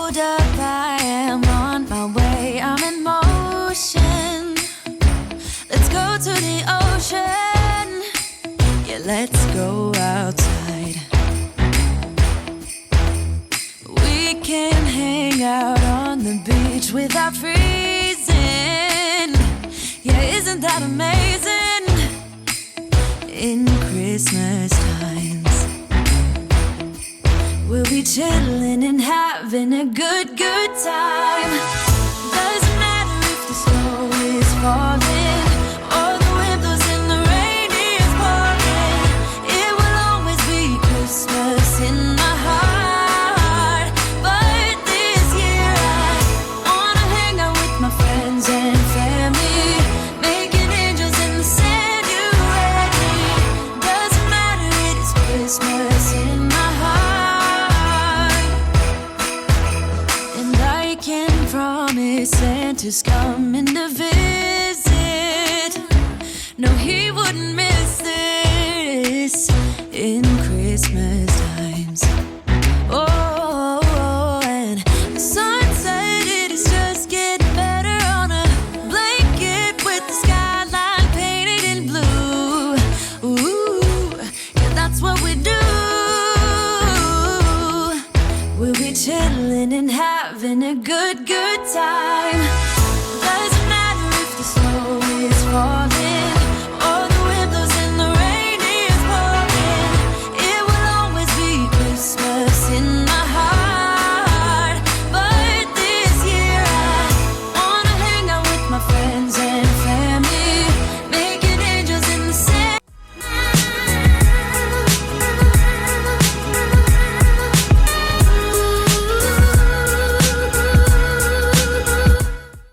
hold up, I am on my way, I'm in motion. Let's go to the ocean, yeah, let's go outside. We can hang out on the beach without freezing, yeah, isn't that amazing? In Christmas times, we'll be chilling and having a good time. Doesn't matter if the snow is falling or the wind blows and the rain is pouring. It will always be Christmas in my heart. But this year I wanna hang out with my friends and family, making angels in the sand, you ready? Doesn't matter, it is Christmas in my heart. And I can promise Santa's coming to visit. No, he wouldn't miss this in Christmas times. Oh, and the sunset, it is just getting better on a blanket with the skyline painted in blue. Ooh, yeah, that's what we do. We'll be chilling and having a good time. Doesn't matter if the snow is falling